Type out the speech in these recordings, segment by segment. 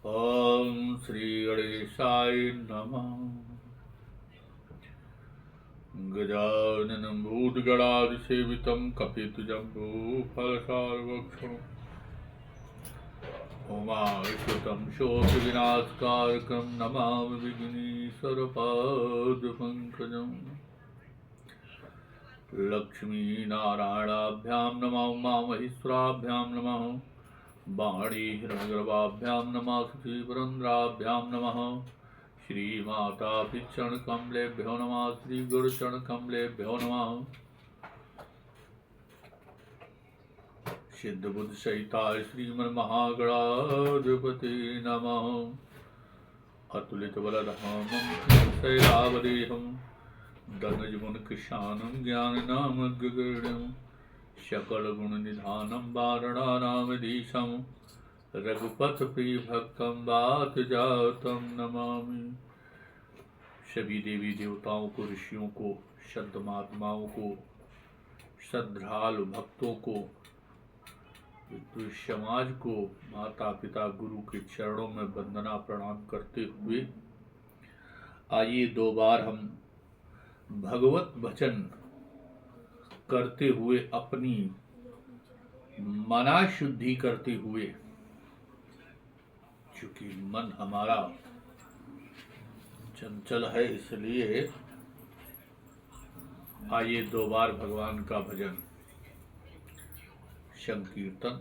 ओम श्री गणेशाय नमः। गजाननं भूतगणाधिसेवितं कपितजम्बूफलसारभक्षणम् उमाश्रुतं शोकविनाशकारकं नमामि विघ्नेश्वरपादपङ्कजम्। लक्ष्मीनारायणाभ्यां नमः उमामहेश्वराभ्यां नमः वाणी हिरण्यगर्भाभ्यां नमः श्रीपुरन्द्राभ्यां नमः श्रीमाता पिचरणकमलेभ्यो नमः श्रीगुरुचरणकमलेभ्यो नमः। सिद्धबुद्धसहिताय श्रीमन्महागणाधिपते नमः। अतुलितबलधामं शैलावदेहं दनजमुनिकृशानं ज्ञाननामग्रगण्यं सकलगुणनिधानं वारणानामधीशं रघुपतिप्रियभक्तं वातजातं नमामि। सभी देवी देवताओं को, ऋषियों को, संत महात्माओं को, श्रद्धालु भक्तों को, समाज को, माता पिता गुरु के चरणों में वंदना प्रणाम करते हुए आइए दो बार हम भगवत वचन करते हुए अपनी मना शुद्धि करते हुए, चूंकि मन हमारा चंचल है इसलिए आइए दो बार भगवान का भजन संकीर्तन।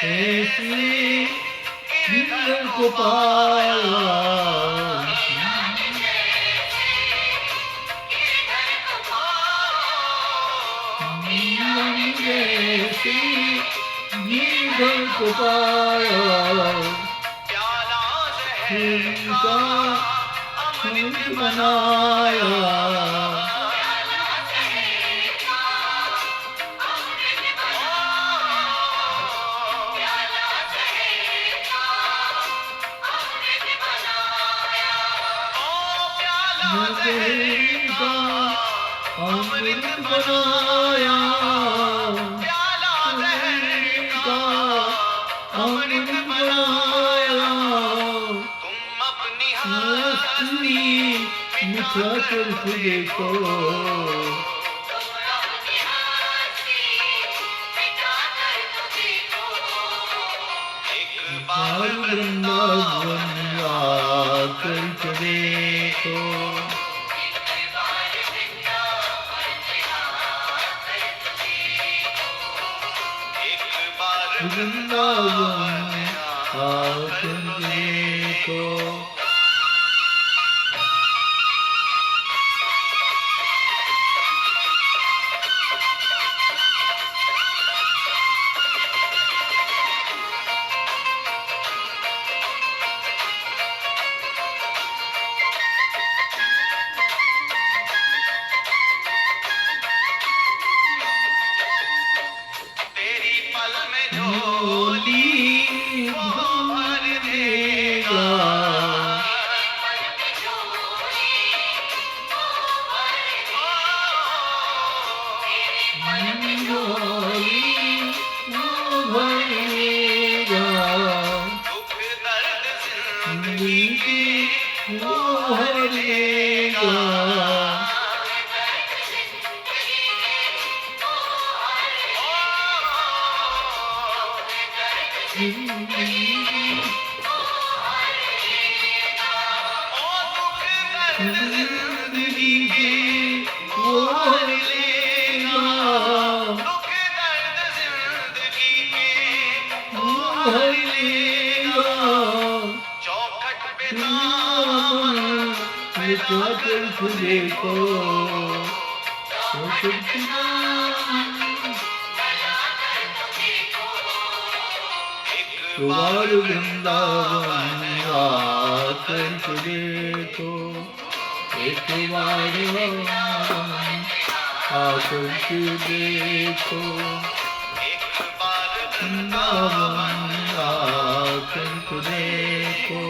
ऐसी गिरधर को पाया, जैसी गिरधर को पाया, उनका अमृत बनाया, अमृत बनाया, अमृत बनाया, तुम अपनी हस्ती मिटा कर देखो, एक बार वृंदावन आकर देखो, वृंदावन आकर देखो। वृंदावन आकर देखो, एक बार आकर देखो, वृंदावन आकर देखो।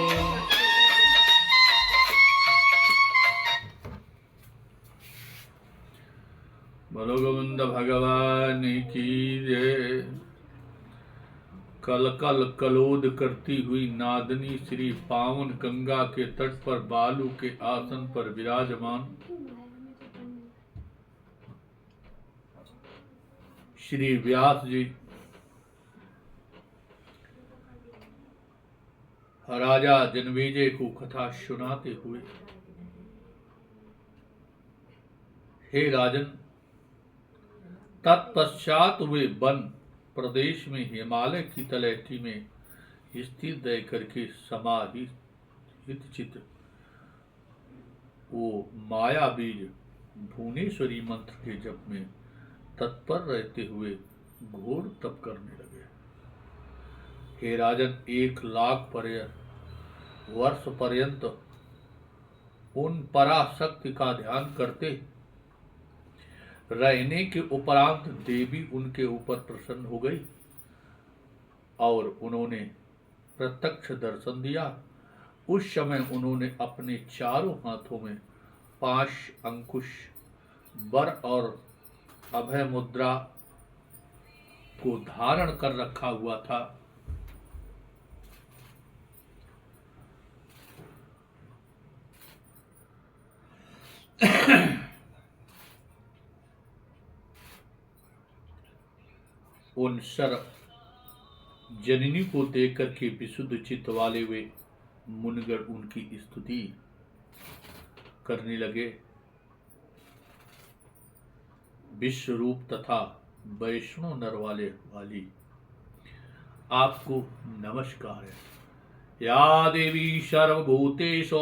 बोलो गोविंद भगवान की जय। कल कल कलोद करती हुई नादनी श्री पावन गंगा के तट पर बालू के आसन पर विराजमान श्री व्यास जी राजा जनमेजय को कथा सुनाते हुए, हे राजन, तत्पश्चात वे वन प्रदेश में हिमालय की तलहटी में स्थित रह करके समाहित चित वो माया बीज भुवनेश्वरी मंत्र के जप में तत्पर रहते हुए घोर तप करने लगे। हे राजन, 1,00,000 वर्ष पर्यंत उन पराशक्ति का ध्यान करते रहने के उपरांत देवी उनके ऊपर प्रसन्न हो गई और उन्होंने प्रत्यक्ष दर्शन दिया। उस समय उन्होंने अपने चारों हाथों में 5 अंकुश वर और अभय मुद्रा को धारण कर रखा हुआ था। उन सर जननी को देख करके विशुद्ध चित्त वाले वे मुनिगण उनकी स्तुति करने लगे। विश्व रूप तथा वैष्णव नर वाली आपको नमस्कार है। या देवी सर्वभूतेषु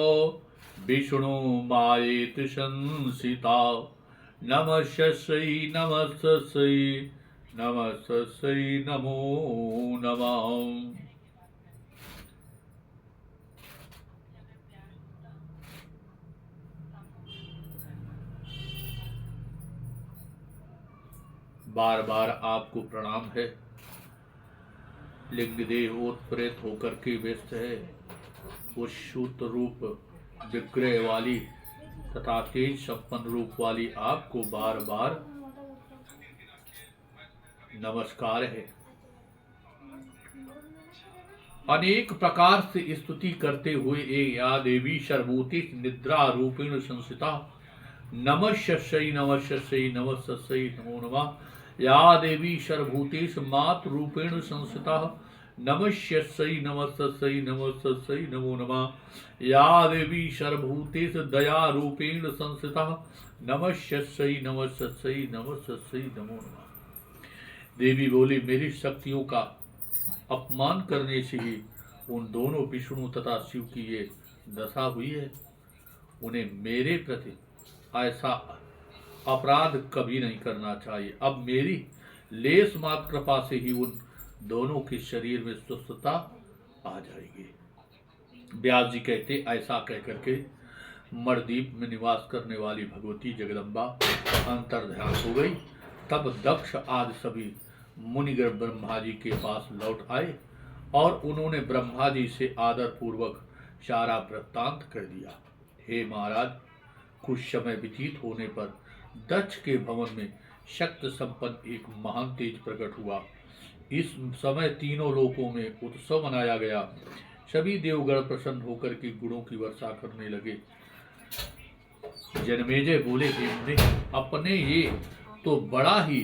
विष्णु मायेत संसिता, नमस्यै नमस्यै नमस्यै नमो नमः। बार बार आपको प्रणाम है। लिंग देह उत्प्रेत होकर के व्यस्त है। उस शुद्ध रूप विग्रह वाली तथा तेज संपन्न रूप वाली आपको बार बार नमस्कार है। अनेक प्रकार से स्तुति करते हुए या देवी सर्वभूति निद्रा रूपेण संस्थिता, नमस्यै नमस्यै नमस्यै नमो नमः। या देवी सर्वभूतेषु मातृरूपेण संस्थिता, नमस्यै नमस्यै नमस्यै नमो नमः। या देवी सर्वभूतेषु दया रूपेण संस्थिता, नमस्यै नमस्यै नमस्यै नमो नमः। देवी बोली, मेरी शक्तियों का अपमान करने से ही उन दोनों विष्णु तथा शिव की ये दशा हुई है। उन्हें मेरे प्रति ऐसा अपराध कभी नहीं करना चाहिए। अब मेरी लेस मात्र कृपा से ही उन दोनों के शरीर में स्वस्थता आ जाएगी। व्यास जी कहते, ऐसा कहकर के मणिद्वीप में निवास करने वाली भगवती जगदम्बा अंतर्ध्यान हो गई। तब दक्ष आदि सभी मुनिगण ब्रह्मा जी के पास लौट आए और उन्होंने ब्रह्मा जी से आदर पूर्वक सारा वृत्तांत कर दिया। हे महाराज, कुछ समय व्यतीत होने पर दक्ष के भवन में शक्ति संपन्न एक महान तेज प्रकट हुआ। इस समय तीनों लोकों में उत्सव मनाया गया। सभी देवगण प्रसन्न होकर के गुणों की वर्षा करने लगे। जनमेजय बोले, हमने अपने ये तो बड़ा ही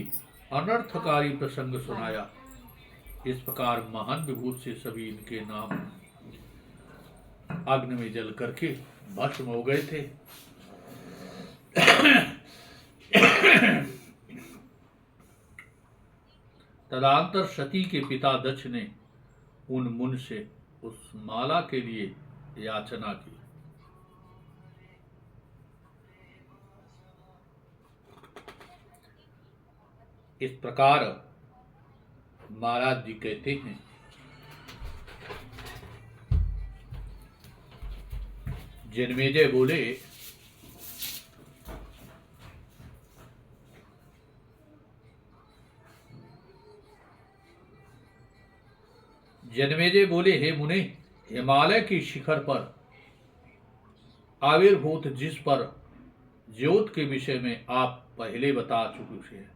अनर्थकारी प्रसंग सुनाया। इस प्रकार महान विभूत से सभी इनके नाम अग्नि में जल करके भस्म हो गए थे। तदंतर सती के पिता दक्ष ने उन मुन से उस माला के लिए याचना की। इस प्रकार महाराज जी कहते हैं, जनमेजय बोले, हे मुने, हिमालय के शिखर पर आविर्भूत जिस पर ज्योत के विषय में आप पहले बता चुके हैं,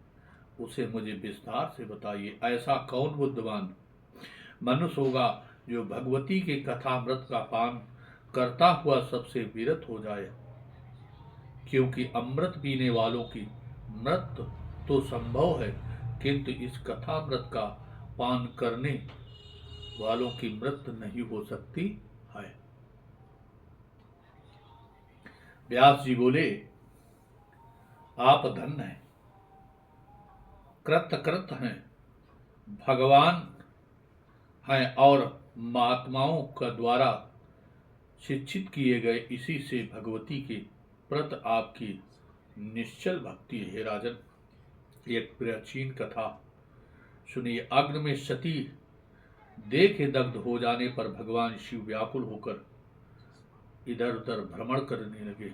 उसे मुझे विस्तार से बताइए। ऐसा कौन बुद्धिमान मनुष्य होगा जो भगवती के कथामृत का पान करता हुआ सबसे विरत हो जाए? क्योंकि अमृत पीने वालों की मृत्यु तो संभव है, किंतु इस कथामृत का पान करने वालों की मृत्यु नहीं हो सकती है। व्यास जी बोले, आप धन्य हैं, कृत हैं, भगवान हैं और महात्माओं का द्वारा शिक्षित किए गए। इसी से भगवती के प्रति आपकी निश्चल भक्ति है। राजन, एक प्राचीन कथा सुनिए। अग्नि में सती देखे दग्ध हो जाने पर भगवान शिव व्याकुल होकर इधर उधर भ्रमण करने लगे।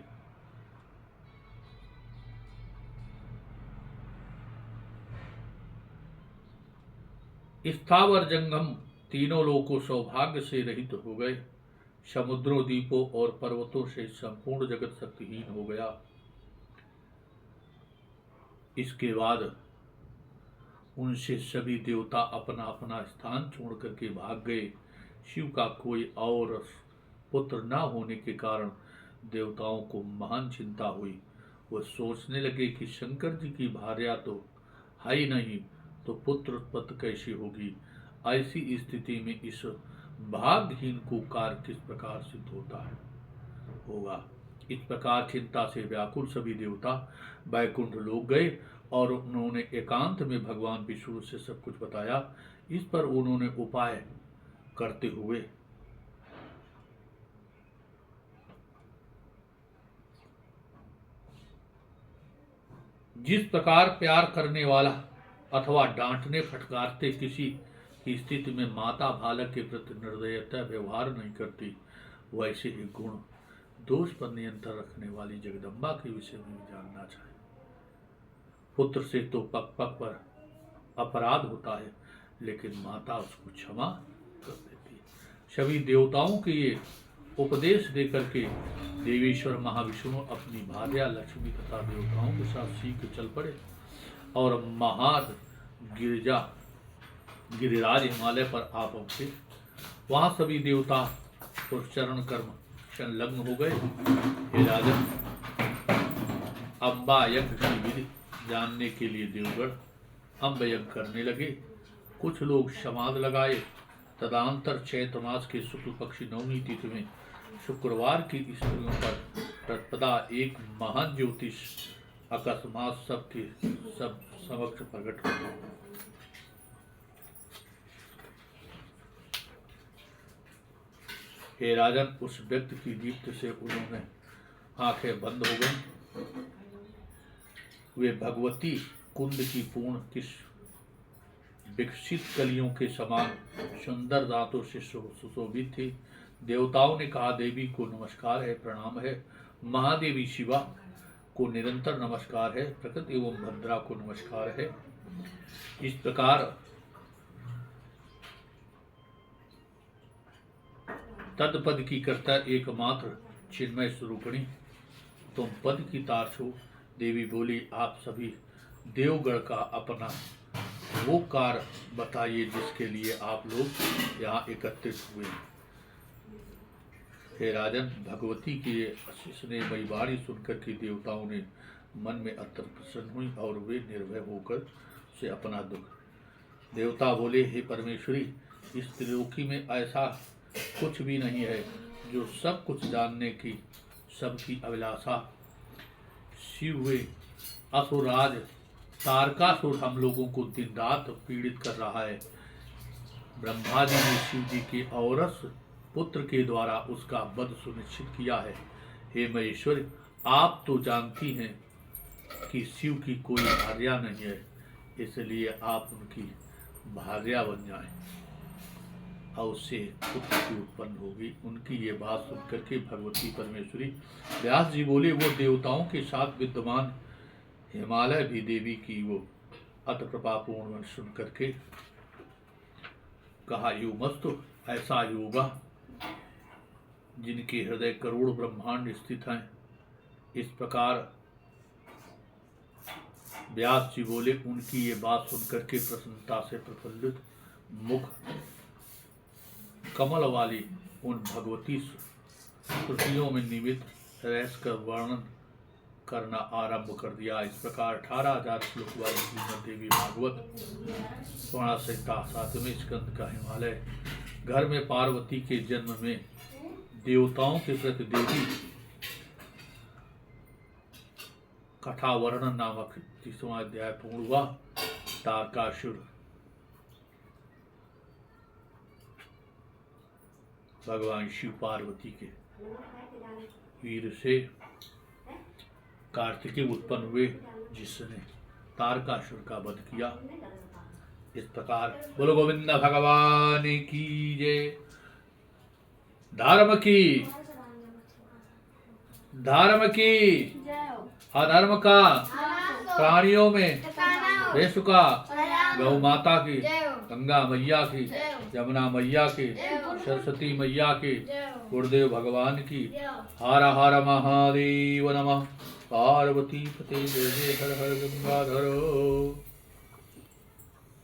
स्थावर जंगम तीनों लोगों सौभाग्य से रहित हो गए। समुद्रों, द्वीपों और पर्वतों से संपूर्ण जगत शक्तिहीन हो गया। इसके बाद उनसे सभी देवता अपना अपना स्थान छोड़ करके भाग गए। शिव का कोई और पुत्र न होने के कारण देवताओं को महान चिंता हुई। वह सोचने लगे कि शंकर जी की भार्या तो है ही नहीं, तो पुत्र उत्पत्ति कैसी होगी। ऐसी स्थिति में इस भाग्यहीन को कार्य किस प्रकार सिद्ध होगा। इस प्रकार चिंता से व्याकुल सभी देवता बैकुंठ लोक गए और उन्होंने एकांत में भगवान विष्णु से सब कुछ बताया। इस पर उन्होंने उपाय करते हुए जिस प्रकार प्यार करने वाला अथवा डांटने फटकारते किसी की स्थिति में माता बालक के प्रति निर्दयता व्यवहार नहीं करती, वैसे ही गुण दोष पर नियंत्रण रखने वाली जगदम्बा के विषय में जानना चाहिए। पुत्र से तो पग पग पर अपराध होता है, लेकिन माता उसको क्षमा कर देती है। सभी देवताओं के ये उपदेश देकर के देवेश्वर महाविष्णु अपनी भार्या लक्ष्मी तथा देवताओं के साथ सीख चल पड़े और महाद गिरिराज हिमालय पर आ पहुंचे। वहां सभी देवता और चरण कर्म संलग्न हो गए। हे राजन, अम्बा यज्ञ की विधि जानने के लिए देवगण अम्ब यज्ञ करने लगे। कुछ लोग समाध लगाए। तदंतर चैत्र मास के शुक्ल पक्षी नवमी तिथि में शुक्रवार की स्त्रियों पर तत्पदा एक महान ज्योतिष अकस्मात सब समक्ष प्रकट हुआ। हे राजन, उस व्यक्ति की दीप्ति से उन्होंने आंखें बंद हो गईं। वे भगवती कुंद की पूर्ण किस विकसित कलियों के समान सुंदर दांतों से सुशोभित थी। देवताओं ने कहा, देवी को नमस्कार है, प्रणाम है। महादेवी शिवा को निरंतर नमस्कार है, प्रकृति एवं भद्रा को नमस्कार है। इस प्रकार तदपद की कर्ता एकमात्र चिन्मय स्वरूपिणी तुम पद की तार छो। देवी बोली, आप सभी देवगण का अपना वो कार्य बताइए जिसके लिए आप लोग यहाँ एकत्रित हुए। हे राजन, भगवती की स्नेहमयी वाणी सुनकर के देवताओं ने मन में अत्यंत प्रसन्न हुई और वे निर्भय होकर से अपना दुख। देवता बोले, हे परमेश्वरी, इस त्रिलोकी में ऐसा कुछ भी नहीं है जो सब कुछ जानने की सबकी अभिलाषा। शिव हुए असुरराज तारकासुर हम लोगों को दिन रात पीड़ित कर रहा है। ब्रह्मा जी ने शिव जी के औरस पुत्र के द्वारा उसका वध सुनिश्चित किया है। हे महेश्वरी, आप तो जानती हैं कि शिव की कोई भार्या नहीं है, इसलिए आप उनकी भार्या बन जाएं और उससे पुत्र की उत्पन्न होगी। उनकी ये बात सुनकर के भगवती परमेश्वरी व्यास जी बोले, वो देवताओं के साथ विद्यमान हिमालय भी देवी की वो अत कृपापूर्ण सुन करके कहा, युमस्तु, ऐसा ही होगा जिनके हृदय करोड़ ब्रह्मांड स्थित हैं। इस प्रकार व्यास जी बोले। उनकी ये बात सुनकर के प्रसन्नता से प्रफुल्लित मुख कमल वाली उन भगवती श्रुतियों में निमित्त रहस्य का वर्णन करना आरंभ कर दिया। इस प्रकार 18,000 श्लोक वाली श्रीमद् देवी भागवत स्वर्ण संहिता 7वें स्कंद का हिमालय घर में पार्वती के जन्म में देवताओं के प्रति देवी कथा वर्णन नामक 30वां अध्याय पूर्ण हुआ। तारकासुर भगवान शिव पार्वती के वीर से कार्तिकेय उत्पन्न हुए, जिसने तारकासुर का वध किया। इस प्रकार बोलो गोविंद भगवान की जय। धर्म की अधर्म का प्राणियों में विश्व का गौ माता की, गंगा मैया की, यमुना मैया की, सरस्वती मैया की, गुरुदेव भगवान की। हर हर महादेव नमः। पार्वती पते जय हर हर गंगाधर।